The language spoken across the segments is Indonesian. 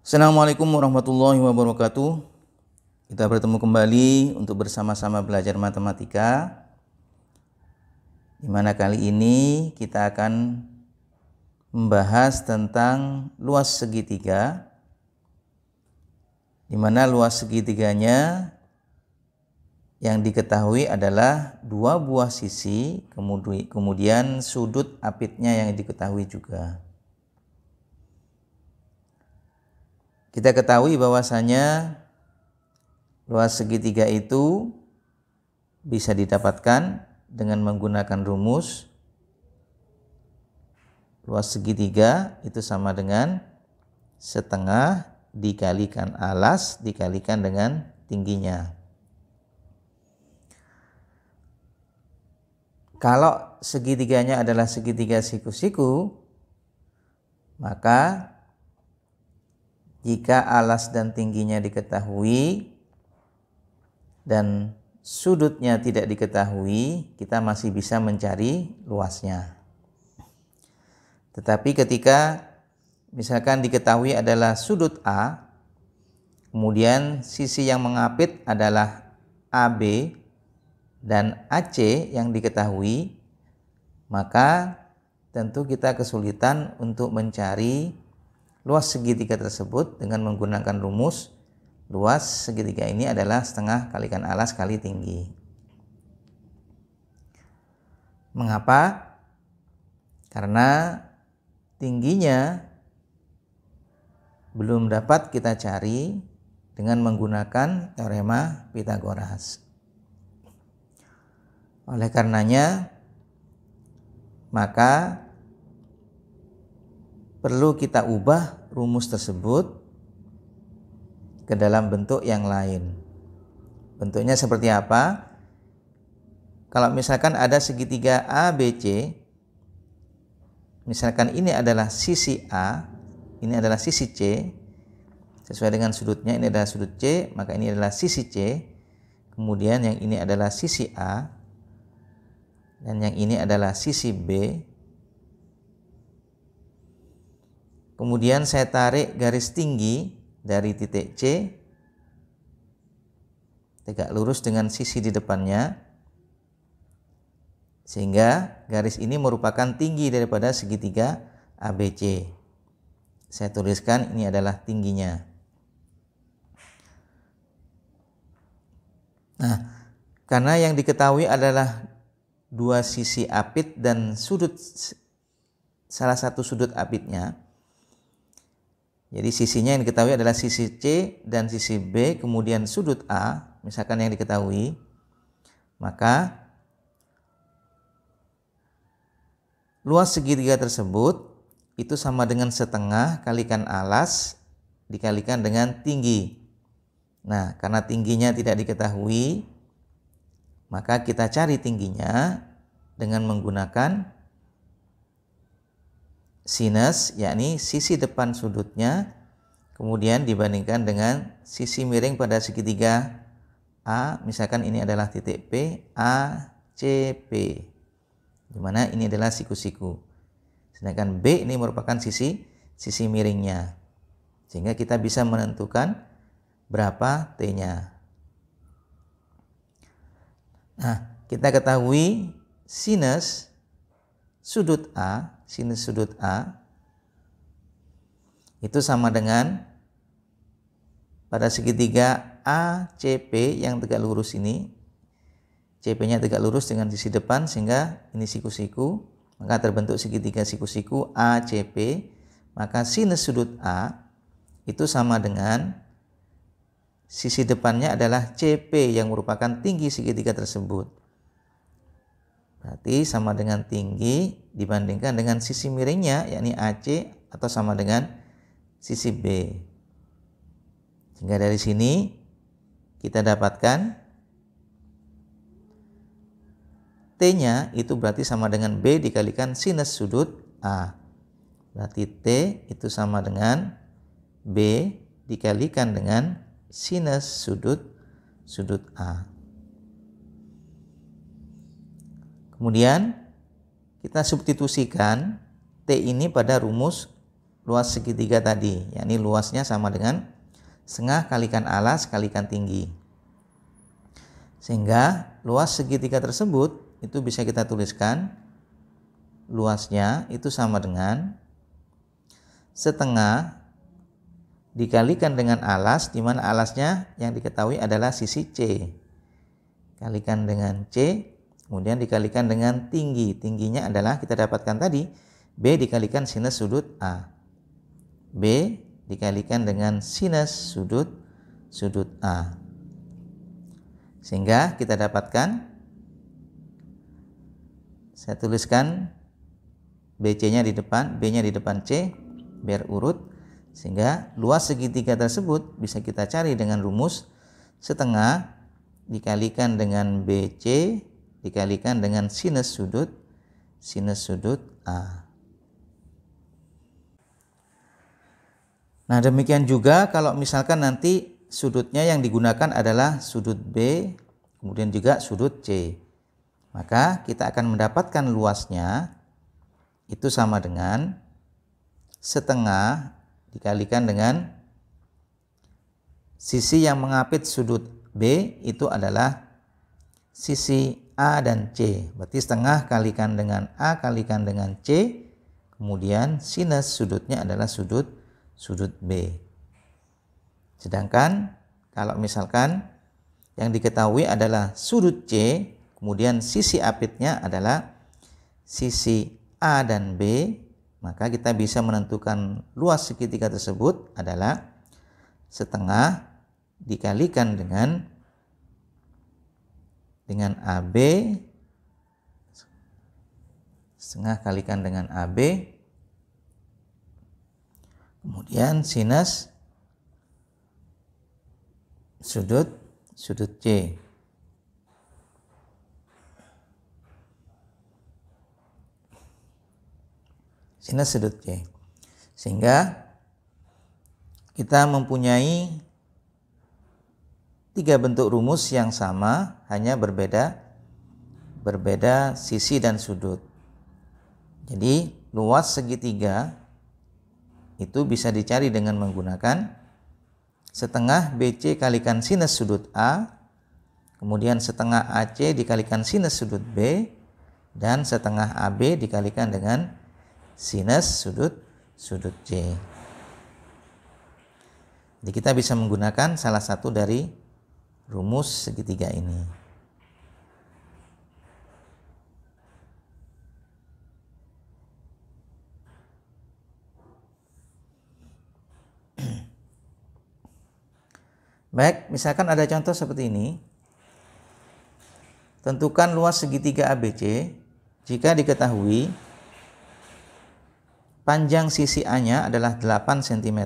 Assalamualaikum warahmatullahi wabarakatuh. Kita bertemu kembali untuk bersama-sama belajar matematika. Di mana kali ini kita akan membahas tentang luas segitiga. Di mana luas segitiganya yang diketahui adalah dua buah sisi, kemudian sudut apitnya yang diketahui juga. Kita ketahui bahwasanya luas segitiga itu bisa didapatkan dengan menggunakan rumus luas segitiga itu sama dengan setengah dikalikan alas dikalikan dengan tingginya. Kalau segitiganya adalah segitiga siku-siku, maka jika alas dan tingginya diketahui dan sudutnya tidak diketahui, kita masih bisa mencari luasnya. Tetapi ketika misalkan diketahui adalah sudut A, kemudian sisi yang mengapit adalah AB dan AC yang diketahui, maka tentu kita kesulitan untuk mencari luas segitiga tersebut dengan menggunakan rumus luas segitiga ini adalah setengah kalikan alas kali tinggi. Mengapa? Karena tingginya belum dapat kita cari dengan menggunakan teorema Pythagoras. Oleh karenanya, maka perlu kita ubah rumus tersebut ke dalam bentuk yang lain. Bentuknya seperti apa? Kalau misalkan ada segitiga ABC, misalkan ini adalah sisi A, ini adalah sisi C, sesuai dengan sudutnya ini adalah sudut C, maka ini adalah sisi C, kemudian yang ini adalah sisi A, dan yang ini adalah sisi B. Kemudian saya tarik garis tinggi dari titik C tegak lurus dengan sisi di depannya, sehingga garis ini merupakan tinggi daripada segitiga ABC. Saya tuliskan ini adalah tingginya. Nah, karena yang diketahui adalah dua sisi apit dan salah satu sudut apitnya, jadi sisinya yang diketahui adalah sisi C dan sisi B, kemudian sudut A, misalkan yang diketahui, maka luas segitiga tersebut itu sama dengan setengah kalikan alas dikalikan dengan tinggi. Nah, karena tingginya tidak diketahui, maka kita cari tingginya dengan menggunakan sinus, yakni sisi depan sudutnya, kemudian dibandingkan dengan sisi miring pada segitiga A, misalkan ini adalah titik P, A, C, P, di mana ini adalah siku-siku. Sedangkan B ini merupakan sisi miringnya, sehingga kita bisa menentukan berapa T-nya. Nah, kita ketahui sinus sudut A itu sama dengan pada segitiga ACP yang tegak lurus ini, CP-nya tegak lurus dengan sisi depan sehingga ini siku-siku, maka terbentuk segitiga siku-siku ACP, maka sinus sudut A itu sama dengan sisi depannya adalah CP yang merupakan tinggi segitiga tersebut. Berarti sama dengan tinggi dibandingkan dengan sisi miringnya, yakni AC, atau sama dengan sisi B. Sehingga dari sini kita dapatkan T-nya itu berarti sama dengan B dikalikan sinus sudut A. Berarti T itu sama dengan B dikalikan dengan sinus sudut A. Kemudian kita substitusikan T ini pada rumus luas segitiga tadi, yakni luasnya sama dengan setengah kalikan alas kalikan tinggi. Sehingga luas segitiga tersebut itu bisa kita tuliskan luasnya itu sama dengan setengah dikalikan dengan alas, di mana alasnya yang diketahui adalah sisi C. Kalikan dengan C, kemudian dikalikan dengan tinggi. Tingginya adalah kita dapatkan tadi B dikalikan sinus sudut A. B dikalikan dengan sinus sudut A. Sehingga kita dapatkan, saya tuliskan BC-nya di depan, B-nya di depan C, biar urut. Sehingga luas segitiga tersebut bisa kita cari dengan rumus setengah dikalikan dengan BC dikalikan dengan sinus sudut A. Nah, demikian juga kalau misalkan nanti sudutnya yang digunakan adalah sudut B, kemudian juga sudut C. Maka kita akan mendapatkan luasnya itu sama dengan setengah dikalikan dengan sisi yang mengapit sudut B itu adalah sisi A dan C. Berarti setengah kalikan dengan A kalikan dengan C, kemudian sinus sudutnya adalah sudut B. Sedangkan kalau misalkan yang diketahui adalah sudut C, kemudian sisi apitnya adalah sisi A dan B, maka kita bisa menentukan luas segitiga tersebut adalah setengah dikalikan dengan AB, setengah kalikan dengan AB, kemudian sinus sudut C. Sinus sudut C. Sehingga kita mempunyai 3 bentuk rumus yang sama, hanya berbeda sisi dan sudut. Jadi luas segitiga itu bisa dicari dengan menggunakan setengah BC kalikan sinus sudut A, kemudian setengah AC dikalikan sinus sudut B, dan setengah AB dikalikan dengan sinus sudut C. Jadi kita bisa menggunakan salah satu dari rumus segitiga ini. Baik, misalkan ada contoh seperti ini. Tentukan luas segitiga ABC jika diketahui panjang sisi A-nya adalah 8 cm,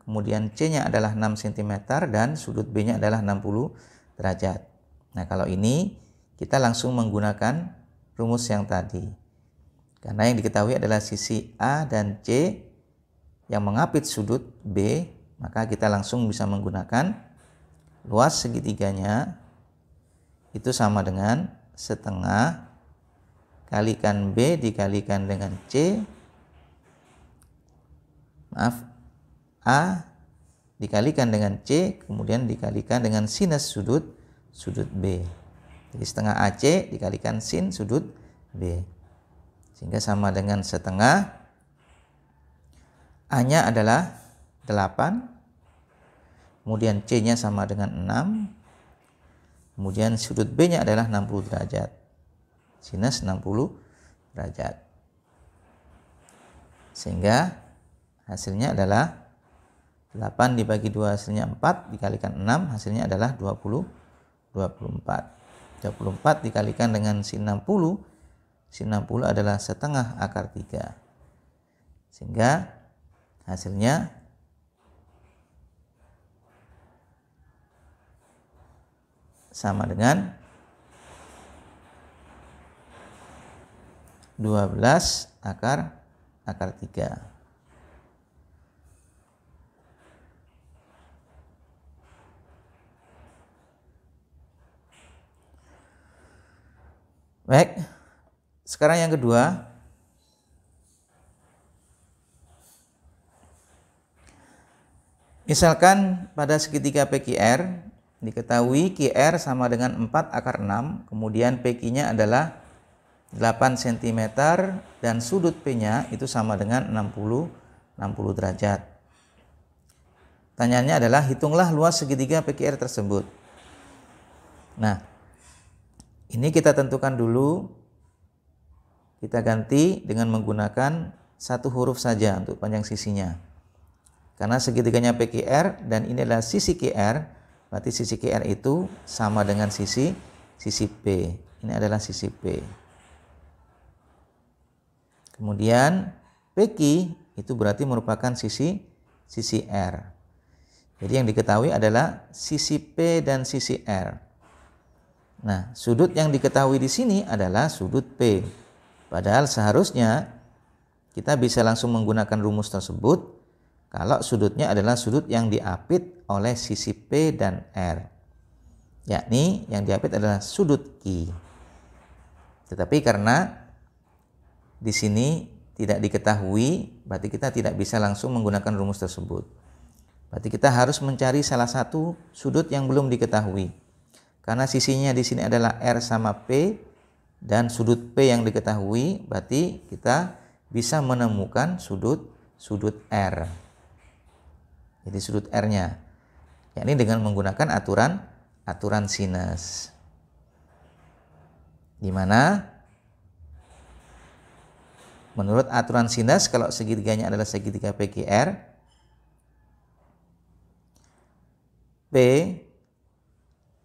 kemudian C-nya adalah 6 cm, dan sudut B-nya adalah 60 derajat. Nah, kalau ini kita langsung menggunakan rumus yang tadi. Karena yang diketahui adalah sisi A dan C yang mengapit sudut B, maka kita langsung bisa menggunakan luas segitiganya itu sama dengan setengah kalikan B dikalikan dengan C, A dikalikan dengan C, kemudian dikalikan dengan sinus sudut B. Jadi setengah AC dikalikan sin sudut B. Sehingga sama dengan setengah A-nya adalah 8, kemudian C-nya sama dengan 6, kemudian sudut B-nya adalah 60 derajat. Sinus 60 derajat. Sehingga hasilnya adalah 8 dibagi 2 hasilnya 4, dikalikan 6 hasilnya adalah 24. 24 dikalikan dengan sin 60, sin 60 adalah setengah akar 3. Sehingga hasilnya sama dengan 12 akar 3. Baik, sekarang yang kedua. Misalkan pada segitiga PQR diketahui QR sama dengan 4 akar 6, kemudian PQ-nya adalah 8 cm dan sudut P-nya itu sama dengan 60 derajat. Pertanyaannya adalah hitunglah luas segitiga PQR tersebut. Nah, ini kita tentukan dulu. Kita ganti dengan menggunakan satu huruf saja untuk panjang sisinya. Karena segitiganya PQR dan ini adalah sisi QR, berarti sisi QR itu sama dengan sisi P. Ini adalah sisi P. Kemudian PQ itu berarti merupakan sisi R. Jadi yang diketahui adalah sisi P dan sisi R. Nah, sudut yang diketahui di sini adalah sudut P. Padahal seharusnya kita bisa langsung menggunakan rumus tersebut kalau sudutnya adalah sudut yang diapit oleh sisi P dan R. Yakni yang diapit adalah sudut Q. Tetapi karena di sini tidak diketahui, berarti kita tidak bisa langsung menggunakan rumus tersebut. Berarti kita harus mencari salah satu sudut yang belum diketahui. Karena sisinya di sini adalah R sama P dan sudut P yang diketahui, berarti kita bisa menemukan sudut R. Jadi sudut R-nya, yakni dengan menggunakan aturan sinus. Di mana menurut aturan sinus kalau segitiganya adalah segitiga PQR, P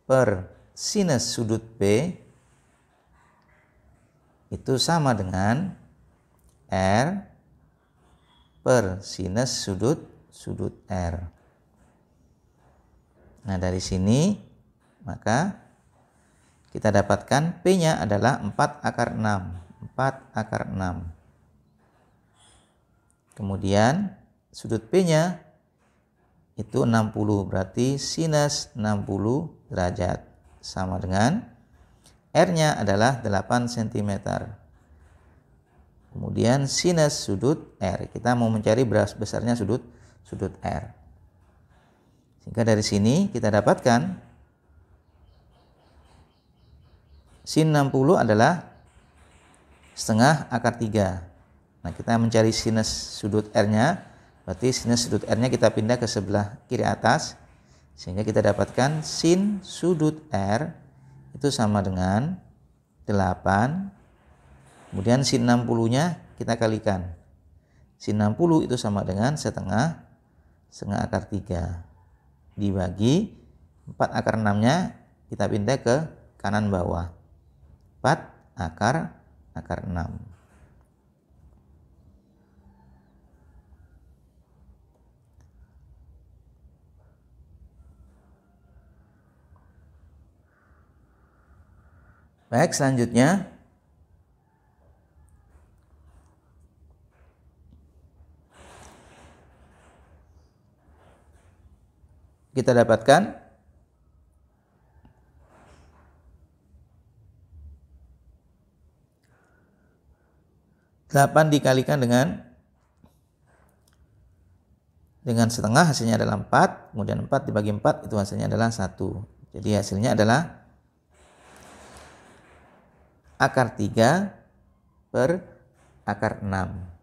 per sinus sudut P itu sama dengan R per sinus sudut R. Nah, dari sini maka kita dapatkan P-nya adalah 4 akar 6. 4 akar 6. Kemudian sudut P-nya itu 60, berarti sinus 60 derajat. Sama dengan R-nya adalah 8 cm. Kemudian sinus sudut R. Kita mau mencari besarnya sudut R. Sehingga dari sini kita dapatkan sin 60 adalah setengah akar 3. Nah, kita mencari sinus sudut R-nya, berarti sinus sudut R-nya kita pindah ke sebelah kiri atas. Sehingga kita dapatkan sin sudut R itu sama dengan 8. Kemudian sin 60-nya kita kalikan. Sin 60 itu sama dengan setengah akar 3 dibagi 4 akar 6-nya kita pindah ke kanan bawah. 4 akar 6. Baik, selanjutnya kita dapatkan delapan dikalikan dengan setengah, hasilnya adalah 4. Kemudian 4 dibagi 4 itu hasilnya adalah 1. Jadi hasilnya adalah akar 3 per akar 6.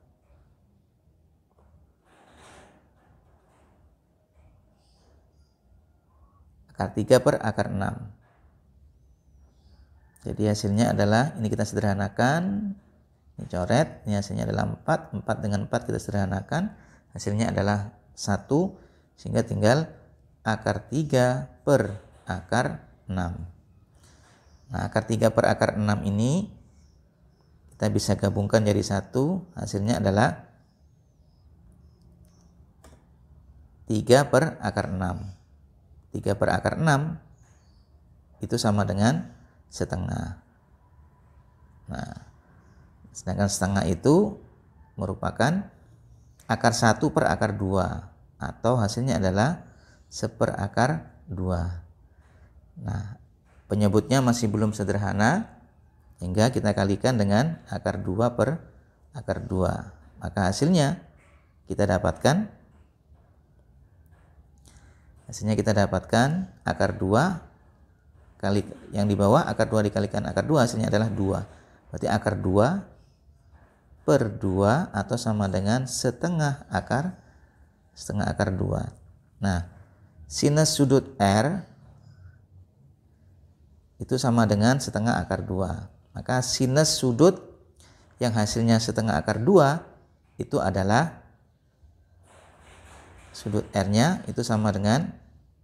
Akar 3 per akar 6. Jadi hasilnya adalah, ini kita sederhanakan, ini coret, ini hasilnya adalah 4. 4 dengan 4 kita sederhanakan, hasilnya adalah 1, sehingga tinggal akar 3 per akar 6. Nah, akar 3 per akar 6 ini kita bisa gabungkan jadi 1, hasilnya adalah 3 per akar 6. 3 per akar 6 itu sama dengan setengah. Nah, sedangkan setengah itu merupakan akar 1 per akar 2 atau hasilnya adalah 1/4 akar 2. Nah, penyebutnya masih belum sederhana, hingga kita kalikan dengan akar 2 per akar 2. Maka hasilnya kita dapatkan Hasilnya kita dapatkan akar 2 kali yang di bawah, akar 2 dikalikan akar 2, hasilnya adalah 2. Berarti akar 2 per 2 atau sama dengan setengah akar 2. Nah, sinus sudut R itu sama dengan setengah akar 2. Maka sinus sudut yang hasilnya setengah akar 2 itu adalah sudut R-nya itu sama dengan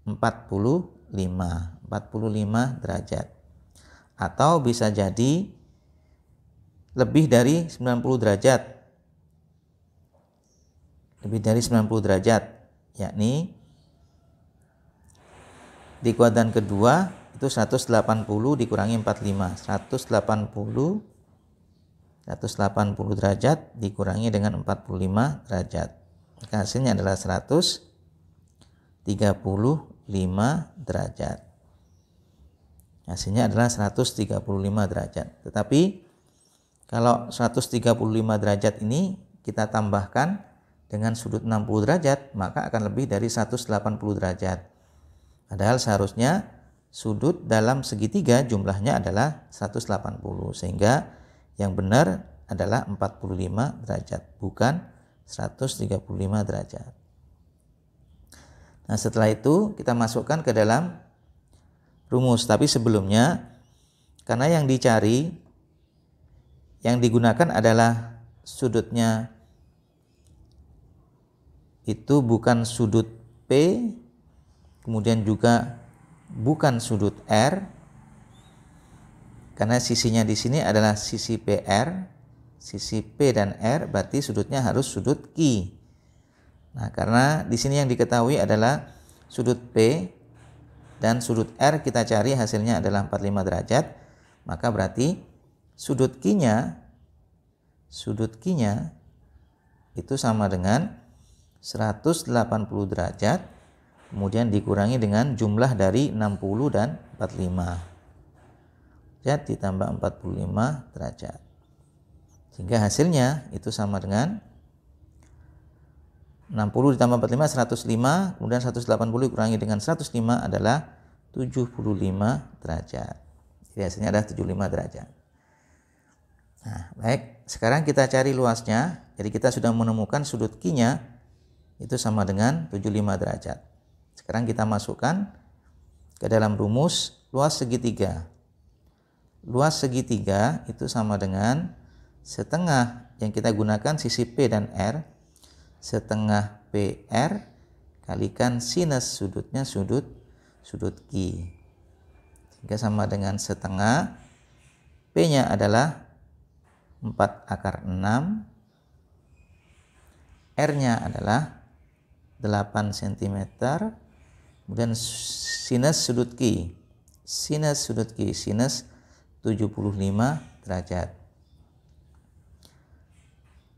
45 derajat. Atau bisa jadi lebih dari 90 derajat. Lebih dari 90 derajat, yakni di kuadran kedua itu 180 dikurangi 45. 180 derajat dikurangi dengan 45 derajat. Maka hasilnya adalah 135 derajat. Hasilnya adalah 135 derajat. Tetapi kalau 135 derajat ini kita tambahkan dengan sudut 60 derajat, maka akan lebih dari 180 derajat. Padahal seharusnya sudut dalam segitiga jumlahnya adalah 180, sehingga yang benar adalah 45 derajat, bukan 135 derajat. Nah, setelah itu kita masukkan ke dalam rumus. Tapi sebelumnya, karena yang dicari, yang digunakan adalah sudutnya itu bukan sudut P, kemudian juga bukan sudut R, karena sisinya di sini adalah sisi PR, sisi P dan R, berarti sudutnya harus sudut Q. Nah, karena di sini yang diketahui adalah sudut P dan sudut R kita cari hasilnya adalah 45 derajat, maka berarti sudut Q-nya itu sama dengan 180 derajat, kemudian dikurangi dengan jumlah dari 60 dan 45. Derajat ditambah 45 derajat. Sehingga hasilnya itu sama dengan 60 ditambah 45 105, kemudian 180 dikurangi dengan 105 adalah 75 derajat. Jadi hasilnya adalah 75 derajat. Nah, baik, sekarang kita cari luasnya. Jadi kita sudah menemukan sudut Q-nya itu sama dengan 75 derajat. Sekarang kita masukkan ke dalam rumus luas segitiga. Luas segitiga itu sama dengan setengah yang kita gunakan sisi P dan R, setengah PR kalikan sinus sudutnya sudut Q. Sehingga sama dengan setengah, P-nya adalah 4 akar 6, R-nya adalah 8 cm, kemudian sinus sudut Q, sinus 75 derajat.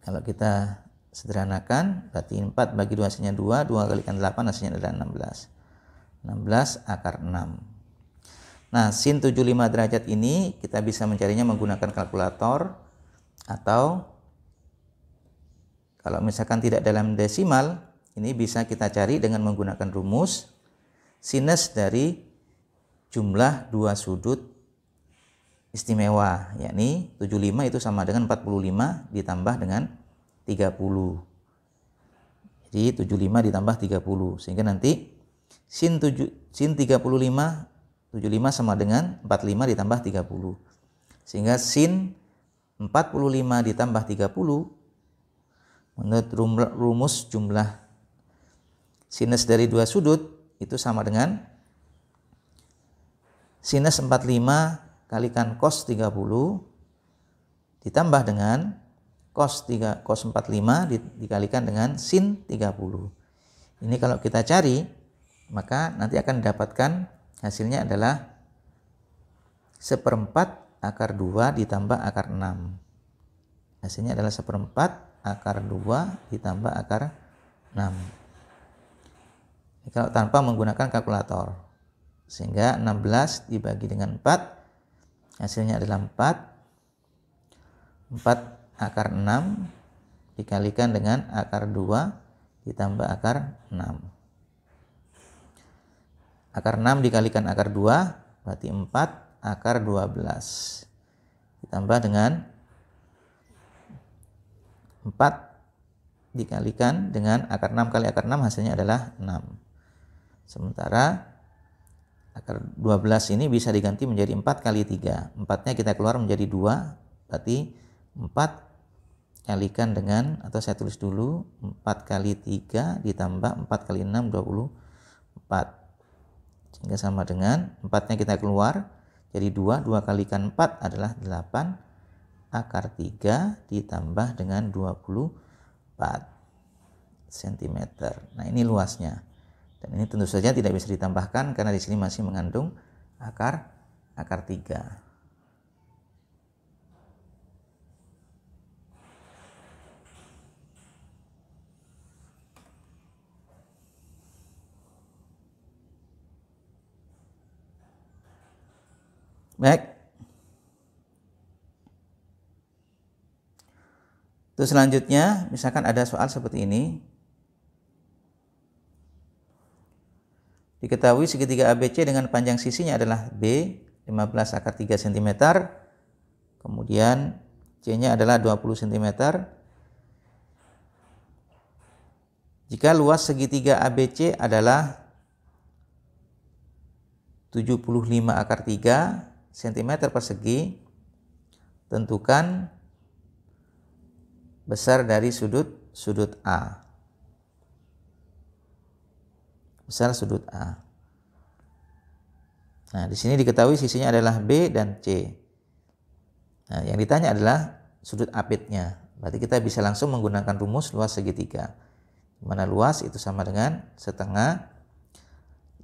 Kalau kita sederhanakan, berarti 4 bagi 2 hasilnya 2, 2 kalikan 8 hasilnya adalah 16. 16 akar 6. Nah, sin 75 derajat ini kita bisa mencarinya menggunakan kalkulator, atau kalau misalkan tidak dalam desimal, ini bisa kita cari dengan menggunakan rumus sinus dari jumlah dua sudut istimewa, yakni 75 itu sama dengan 45 ditambah dengan 30. Jadi 75 ditambah 30, sehingga nanti sin 75 sama dengan 45 ditambah 30. Sehingga sin 45 ditambah 30 menurut rumus jumlah sinus dari dua sudut itu sama dengan sinus 45 kalikan cos 30 ditambah dengan cos 45 dikalikan dengan sin 30. Ini kalau kita cari, maka nanti akan didapatkan hasilnya adalah 1/4 akar 2 ditambah akar 6. Hasilnya adalah 1/4 akar 2 ditambah akar 6. Ini kalau tanpa menggunakan kalkulator. Sehingga 16 dibagi dengan 4 hasilnya adalah 4. 4 akar 6 dikalikan dengan akar 2 ditambah akar 6. Akar 6 dikalikan akar 2 berarti 4 akar 12. Ditambah dengan 4 dikalikan dengan akar 6 kali akar 6 hasilnya adalah 6. Sementara akar 12 ini bisa diganti menjadi 4 kali 3. 4-nya kita keluar menjadi 2, berarti 4 kalikan dengan, atau saya tulis dulu, 4 kali 3 ditambah 4 kali 6, 24. Sehingga sama dengan 4-nya kita keluar, jadi 2 kalikan 4 adalah 8 akar 3 ditambah dengan 24 cm. Nah, ini luasnya. Dan ini tentu saja tidak bisa ditambahkan karena di sini masih mengandung akar 3. Baik. Terus selanjutnya, misalkan ada soal seperti ini. Diketahui segitiga ABC dengan panjang sisinya adalah B, 15 akar 3 cm. Kemudian C-nya adalah 20 cm. Jika luas segitiga ABC adalah 75 akar 3 cm persegi, tentukan besar dari sudut A. Besar sudut A. Nah, di sini diketahui sisinya adalah B dan C. Nah, yang ditanya adalah sudut apitnya. Berarti kita bisa langsung menggunakan rumus luas segitiga. Di mana luas itu sama dengan setengah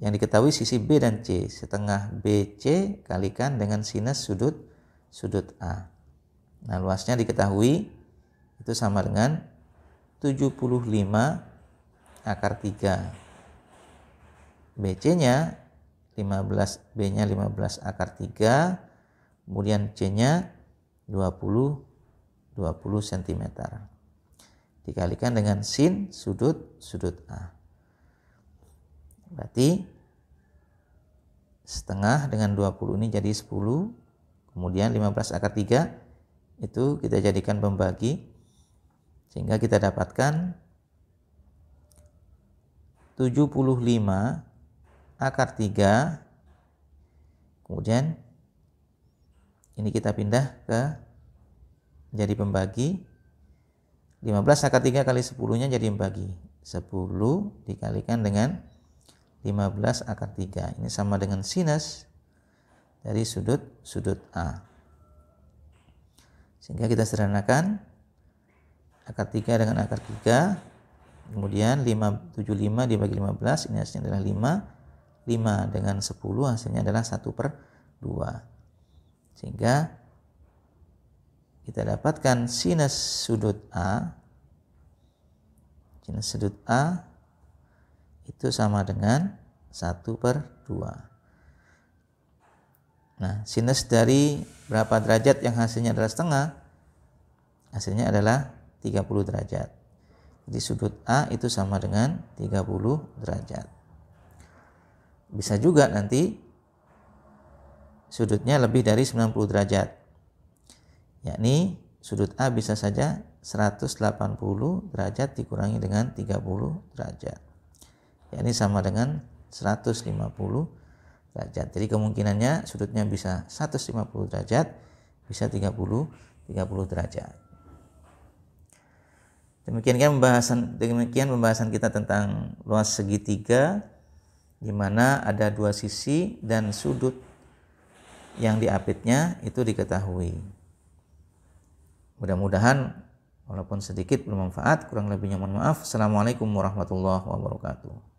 yang diketahui sisi B dan C. Setengah BC kalikan dengan sinus sudut A. Nah, luasnya diketahui itu sama dengan 75 akar 3. BC-nya 15, B-nya 15 akar 3, kemudian C-nya 20 cm. Dikalikan dengan sin sudut A. Berarti setengah dengan 20 ini jadi 10, kemudian 15 akar 3 itu kita jadikan pembagi, sehingga kita dapatkan 75 akar 3, kemudian ini kita pindah ke jadi pembagi, 15 akar 3 kali 10-nya jadi pembagi, 10 dikalikan dengan 15 akar 3, ini sama dengan sinus dari sudut A. Sehingga kita sederhanakan akar 3 dengan akar 3, kemudian 75 dibagi 15, ini hasilnya adalah 5 dengan 10 hasilnya adalah 1/2. Sehingga kita dapatkan sinus sudut A. Sinus sudut A itu sama dengan 1/2. Nah, sinus dari berapa derajat yang hasilnya adalah setengah? Hasilnya adalah 30 derajat. Jadi sudut A itu sama dengan 30 derajat. Bisa juga nanti sudutnya lebih dari 90 derajat. Yakni sudut A bisa saja 180 derajat dikurangi dengan 30 derajat. Yakni sama dengan 150 derajat. Jadi kemungkinannya sudutnya bisa 150 derajat, bisa 30 derajat. Demikian pembahasan kita tentang luas segitiga, di mana ada dua sisi dan sudut yang diapitnya itu diketahui. Mudah-mudahan walaupun sedikit bermanfaat, kurang lebihnya mohon maaf. Assalamualaikum warahmatullahi wabarakatuh.